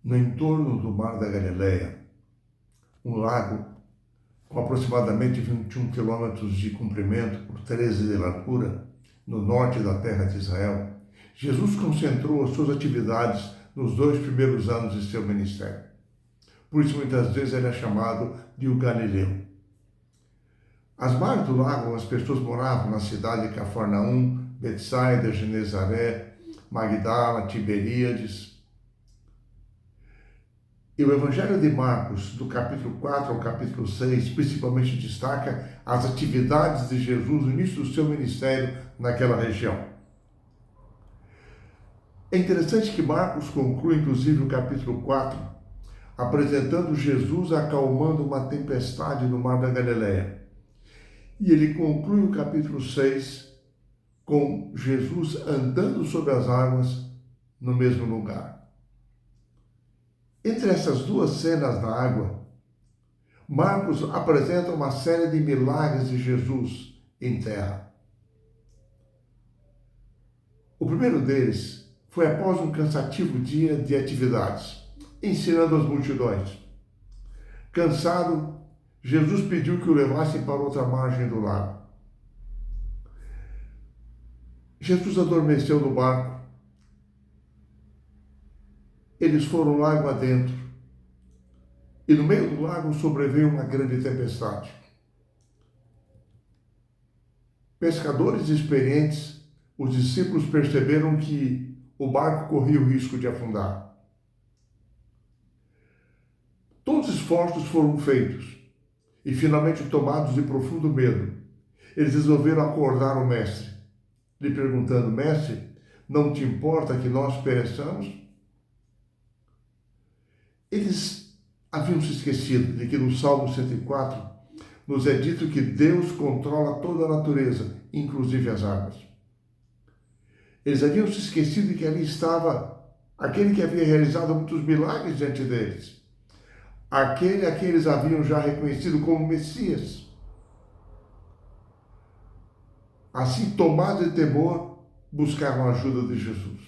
No entorno do Mar da Galileia, um lago com aproximadamente 21 quilômetros de comprimento por 13 de largura, no norte da terra de Israel, Jesus concentrou as suas atividades nos 2 primeiros anos de seu ministério. Por isso, muitas vezes, ele é chamado de o Galileu. Às margens do lago, as pessoas moravam na cidade de Cafarnaum, Betsaida, Genezaré, Magdala, Tiberíades. E o Evangelho de Marcos, do capítulo 4 ao capítulo 6, principalmente destaca as atividades de Jesus no início do seu ministério naquela região. É interessante que Marcos conclui, inclusive, o capítulo 4, apresentando Jesus acalmando uma tempestade no Mar da Galileia. E ele conclui o capítulo 6 com Jesus andando sobre as águas no mesmo lugar. Entre essas duas cenas na água, Marcos apresenta uma série de milagres de Jesus em terra. O primeiro deles foi após um cansativo dia de atividades, ensinando as multidões. Cansado, Jesus pediu que o levassem para outra margem do lago. Jesus adormeceu no barco. Eles foram lago adentro. E no meio do lago sobreveio uma grande tempestade. Pescadores experientes, os discípulos perceberam que o barco corria o risco de afundar. Todos os esforços foram feitos e, finalmente, tomados de profundo medo, eles resolveram acordar o mestre, lhe perguntando: Mestre, não te importa que nós pereçamos? Eles haviam se esquecido de que no Salmo 104 nos é dito que Deus controla toda a natureza, inclusive as águas. Eles haviam se esquecido de que ali estava aquele que havia realizado muitos milagres diante deles, aquele a quem eles haviam já reconhecido como Messias. Assim, tomados de temor, buscaram a ajuda de Jesus.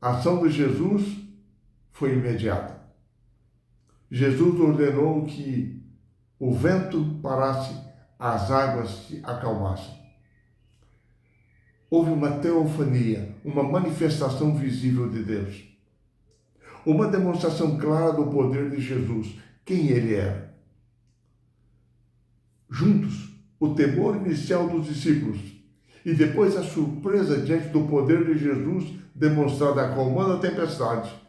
A ação de Jesus foi imediata. Jesus ordenou que o vento parasse, as águas se acalmassem. Houve uma teofania, uma manifestação visível de Deus. Uma demonstração clara do poder de Jesus, quem ele era. Juntos, o temor inicial dos discípulos e depois a surpresa diante do poder de Jesus demonstrado acalmando a tempestade,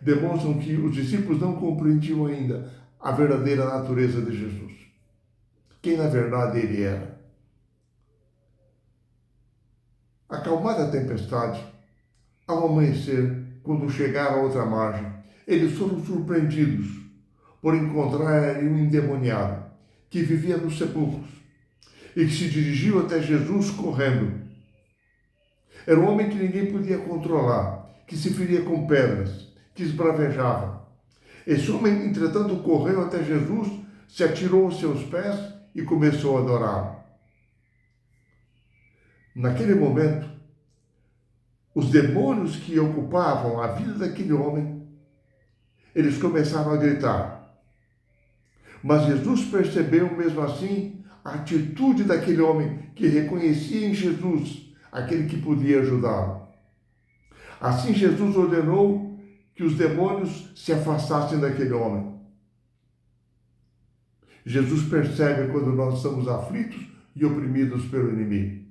demonstram que os discípulos não compreendiam ainda a verdadeira natureza de Jesus. Quem na verdade ele era. Acalmada a tempestade, ao amanhecer, quando chegaram à outra margem, eles foram surpreendidos por encontrarem um endemoniado que vivia nos sepulcros e que se dirigiu até Jesus correndo. Era um homem que ninguém podia controlar, que se feria com pedras, que esbravejava. Esse homem, entretanto, correu até Jesus, se atirou aos seus pés e começou a adorá-lo. Naquele momento, os demônios que ocupavam a vida daquele homem, eles começaram a gritar. Mas Jesus percebeu, mesmo assim, a atitude daquele homem que reconhecia em Jesus aquele que podia ajudá-lo. Assim, Jesus ordenou que os demônios se afastassem daquele homem. Jesus percebe quando nós estamos aflitos e oprimidos pelo inimigo.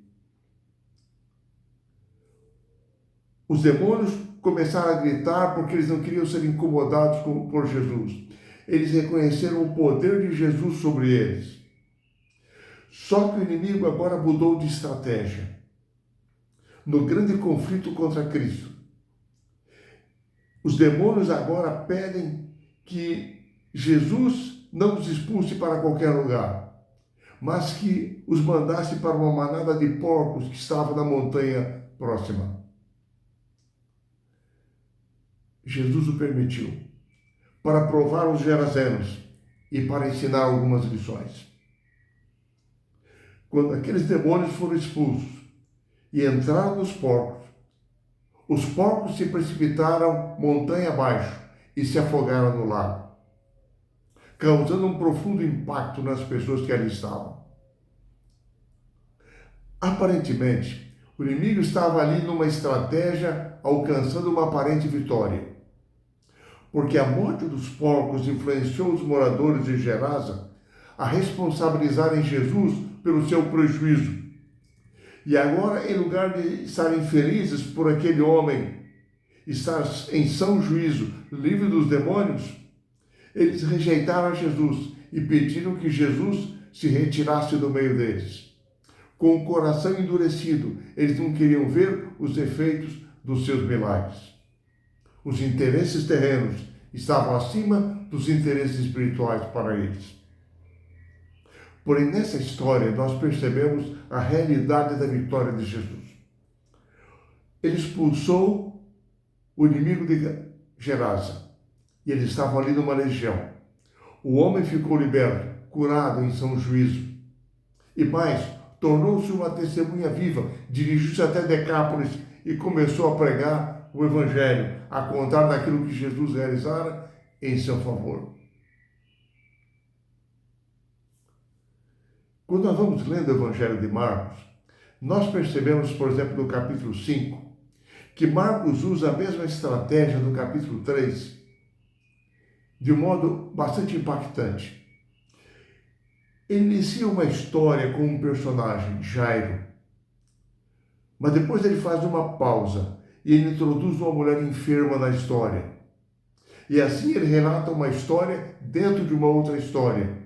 Os demônios começaram a gritar porque eles não queriam ser incomodados por Jesus. Eles reconheceram o poder de Jesus sobre eles. Só que o inimigo agora mudou de estratégia. No grande conflito contra Cristo, os demônios agora pedem que Jesus não os expulse para qualquer lugar, mas que os mandasse para uma manada de porcos que estava na montanha próxima. Jesus o permitiu para provar os gerazenos e para ensinar algumas lições. Quando aqueles demônios foram expulsos e entraram nos porcos, Os porcos se precipitaram montanha abaixo e se afogaram no lago, causando um profundo impacto nas pessoas que ali estavam. Aparentemente, o inimigo estava ali numa estratégia alcançando uma aparente vitória, porque a morte dos porcos influenciou os moradores de Gerasa a responsabilizarem Jesus pelo seu prejuízo. E agora, em lugar de estarem felizes por aquele homem estar em são juízo, livre dos demônios, eles rejeitaram Jesus e pediram que Jesus se retirasse do meio deles. Com o coração endurecido, eles não queriam ver os efeitos dos seus milagres. Os interesses terrenos estavam acima dos interesses espirituais para eles. Porém, nessa história, nós percebemos a realidade da vitória de Jesus. Ele expulsou o inimigo de Gerasa, e eles estavam ali numa legião. O homem ficou liberto, curado em são juízo. E mais, tornou-se uma testemunha viva, dirigiu-se até Decápolis e começou a pregar o Evangelho, a contar daquilo que Jesus realizara em seu favor. Quando nós vamos lendo o Evangelho de Marcos, nós percebemos, por exemplo, no capítulo 5, que Marcos usa a mesma estratégia do capítulo 3, de um modo bastante impactante. Ele inicia uma história com um personagem, Jairo, mas depois ele faz uma pausa e ele introduz uma mulher enferma na história. E assim ele relata uma história dentro de uma outra história.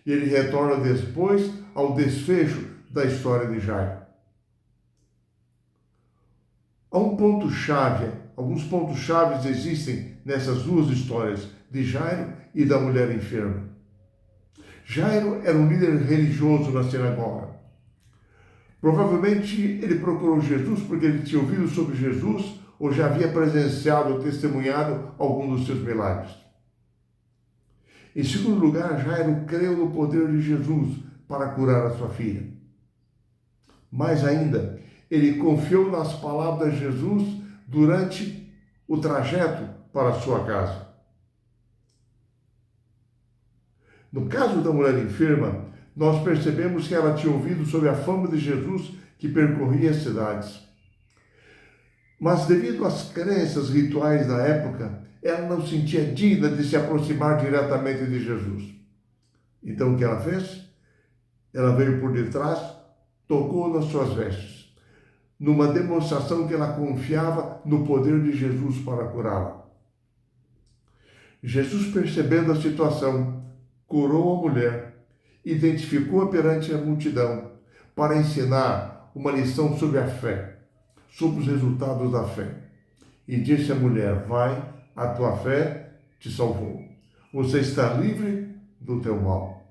E ele retorna depois ao desfecho da história de Jairo. Há um ponto-chave, alguns pontos-chave existem nessas duas histórias, de Jairo e da mulher enferma. Jairo era um líder religioso na sinagoga. Provavelmente ele procurou Jesus porque ele tinha ouvido sobre Jesus ou já havia presenciado ou testemunhado algum dos seus milagres. Em segundo lugar, Jairo creu no poder de Jesus para curar a sua filha. Mais ainda, ele confiou nas palavras de Jesus durante o trajeto para a sua casa. No caso da mulher enferma, nós percebemos que ela tinha ouvido sobre a fama de Jesus que percorria as cidades. Mas devido às crenças rituais da época, ela não se sentia digna de se aproximar diretamente de Jesus. Então o que ela fez? Ela veio por detrás, tocou nas suas vestes, numa demonstração que ela confiava no poder de Jesus para curá-la. Jesus, percebendo a situação, curou a mulher, identificou-a perante a multidão para ensinar uma lição sobre a fé, sobre os resultados da fé. E disse à mulher: vai, a tua fé te salvou. Você está livre do teu mal.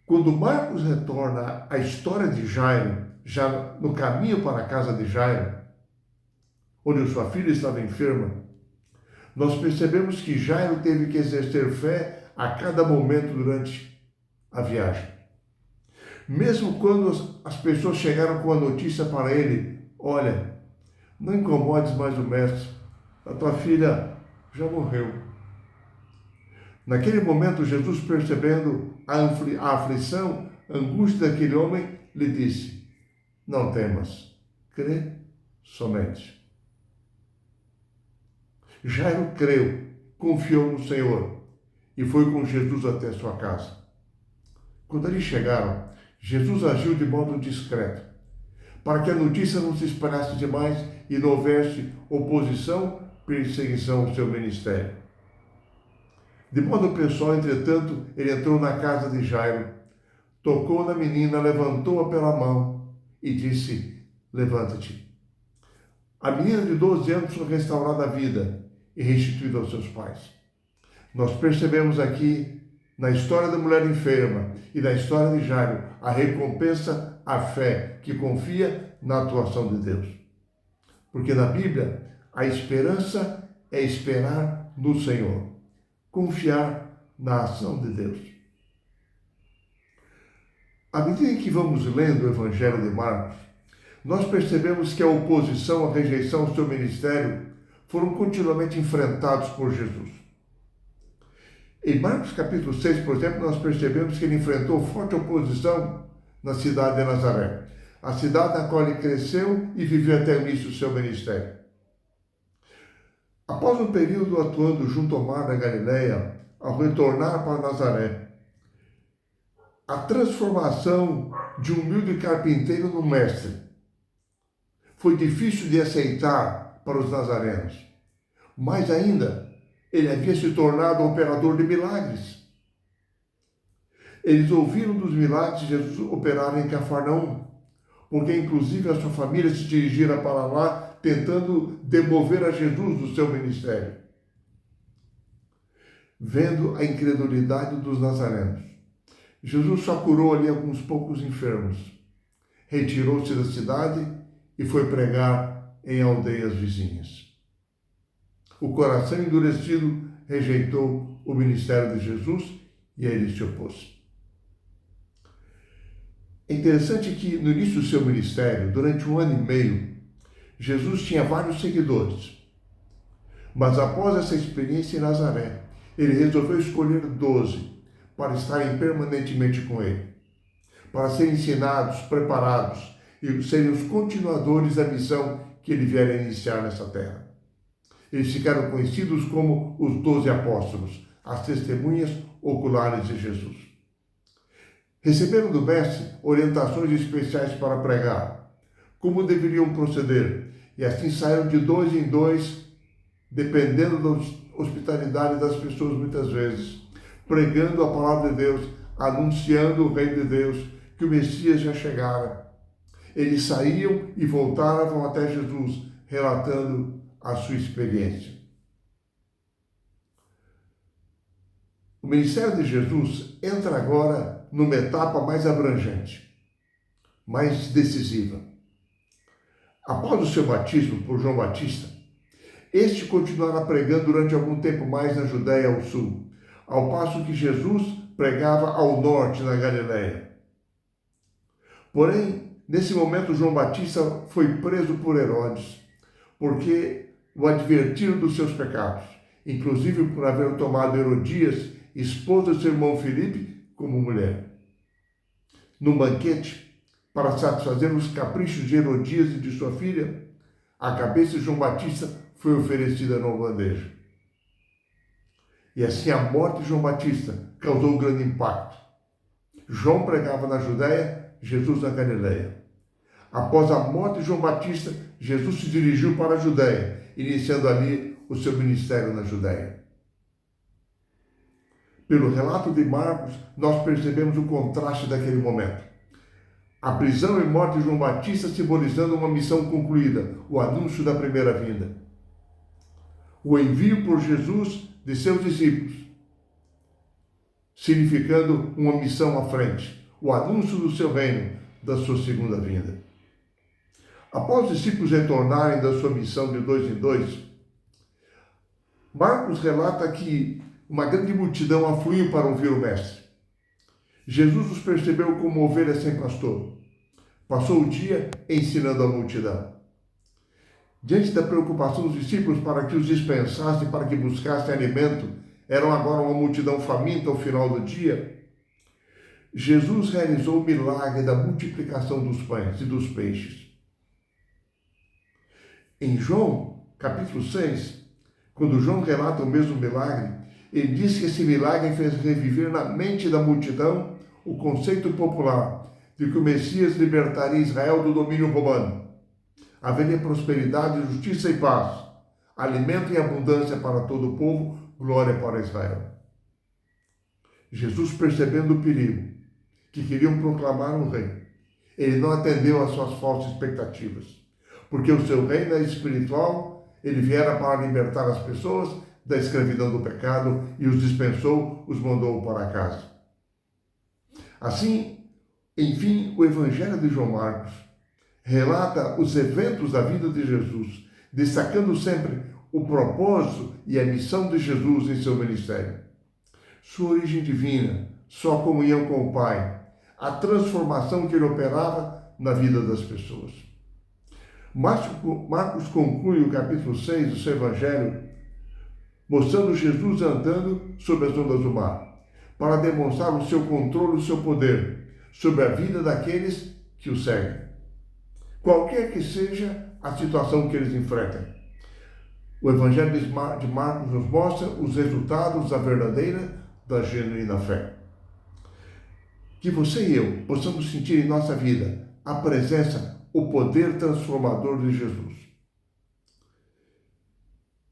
Quando Marcos retorna à história de Jairo, já no caminho para a casa de Jairo, onde sua filha estava enferma, nós percebemos que Jairo teve que exercer fé a cada momento durante a viagem. Mesmo quando as pessoas chegaram com a notícia para ele: olha, não incomodes mais o mestre, a tua filha já morreu. Naquele momento, Jesus, percebendo a aflição, a angústia daquele homem, lhe disse: não temas, crê somente. Jairo creu, confiou no Senhor e foi com Jesus até sua casa. Quando ali chegaram, Jesus agiu de modo discreto, para que a notícia não se espalhasse demais e não houvesse oposição, perseguição ao seu ministério. De modo pessoal, entretanto, ele entrou na casa de Jairo, tocou na menina, levantou-a pela mão e disse: levanta-te. A menina de 12 anos foi restaurada à vida e restituída aos seus pais. Nós percebemos aqui, na história da mulher enferma e na história de Jairo, a recompensa à fé que confia na atuação de Deus. Porque na Bíblia, a esperança é esperar no Senhor, confiar na ação de Deus. À medida que vamos lendo o Evangelho de Marcos, nós percebemos que a oposição, a rejeição ao seu ministério foram continuamente enfrentados por Jesus. Em Marcos capítulo 6, por exemplo, nós percebemos que ele enfrentou forte oposição na cidade de Nazaré, a cidade na qual ele cresceu e viveu até o início do seu ministério. Após um período atuando junto ao mar da Galileia, ao retornar para Nazaré, a transformação de um humilde carpinteiro no mestre foi difícil de aceitar para os nazarenos. Mais ainda, ele havia se tornado operador de milagres. Eles ouviram dos milagres de Jesus operar em Cafarnaum, porque inclusive a sua família se dirigira para lá tentando demover a Jesus do seu ministério. Vendo a incredulidade dos nazarenos, Jesus só curou ali alguns poucos enfermos, retirou-se da cidade e foi pregar em aldeias vizinhas. O coração endurecido rejeitou o ministério de Jesus e a ele se opôs. É interessante que no início do seu ministério, durante 1 ano e meio, Jesus tinha vários seguidores. Mas após essa experiência em Nazaré, ele resolveu escolher 12 para estarem permanentemente com ele, para serem ensinados, preparados e serem os continuadores da missão que ele viera iniciar nessa terra. Eles ficaram conhecidos como os 12 apóstolos, as testemunhas oculares de Jesus. Receberam do mestre orientações especiais para pregar, como deveriam proceder, e assim saíram de 2 em 2, dependendo da hospitalidade das pessoas muitas vezes, pregando a palavra de Deus, anunciando o reino de Deus, que o Messias já chegara. Eles saíam e voltavam até Jesus, relatando a sua experiência. O ministério de Jesus entra agora numa etapa mais abrangente, mais decisiva. Após o seu batismo por João Batista, este continuará pregando durante algum tempo mais na Judéia ao sul, ao passo que Jesus pregava ao norte, na Galileia. Porém, nesse momento, João Batista foi preso por Herodes, porque o advertiram dos seus pecados, inclusive por haver tomado Herodias, esposa de seu irmão Filipe, como mulher. Num banquete, para satisfazer os caprichos de Herodias e de sua filha, a cabeça de João Batista foi oferecida numa bandeja. E assim a morte de João Batista causou um grande impacto. João pregava na Judéia, Jesus na Galileia. Após a morte de João Batista, Jesus se dirigiu para a Judéia, iniciando ali o seu ministério na Judéia. Pelo relato de Marcos, nós percebemos o contraste daquele momento. A prisão e morte de João Batista simbolizando uma missão concluída, o anúncio da primeira vinda. O envio por Jesus de seus discípulos, significando uma missão à frente, o anúncio do seu reino, da sua segunda vinda. Após os discípulos retornarem da sua missão de 2 em 2, Marcos relata que uma grande multidão afluiu para ouvir o mestre. Jesus os percebeu como ovelhas sem pastor. Passou o dia ensinando a multidão. Diante da preocupação dos discípulos para que os dispensassem, para que buscassem alimento, eram agora uma multidão faminta ao final do dia, Jesus realizou o milagre da multiplicação dos pães e dos peixes. Em João, capítulo 6, quando João relata o mesmo milagre, ele diz que esse milagre fez reviver na mente da multidão o conceito popular de que o Messias libertaria Israel do domínio romano. Haveria prosperidade, justiça e paz, alimento em abundância para todo o povo, glória para Israel. Jesus, percebendo o perigo, que queriam proclamar um rei, ele não atendeu às suas falsas expectativas, porque o seu reino é espiritual, ele viera para libertar as pessoas da escravidão do pecado e os dispensou, os mandou para casa. Assim, enfim, o Evangelho de João Marcos relata os eventos da vida de Jesus, destacando sempre o propósito e a missão de Jesus em seu ministério. Sua origem divina, sua comunhão com o Pai, a transformação que ele operava na vida das pessoas. Marcos conclui o capítulo 6 do seu evangelho mostrando Jesus andando sobre as ondas do mar, para demonstrar o seu controle, o seu poder sobre a vida daqueles que o seguem, qualquer que seja a situação que eles enfrentam. O Evangelho de Marcos nos mostra os resultados da verdadeira, da genuína fé. Que você e eu possamos sentir em nossa vida a presença, o poder transformador de Jesus.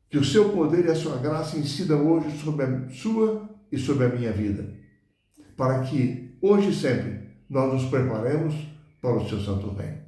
Que o seu poder e a sua graça incidam hoje sobre a sua e sobre a minha vida, para que hoje e sempre nós nos preparemos para o seu santo reino.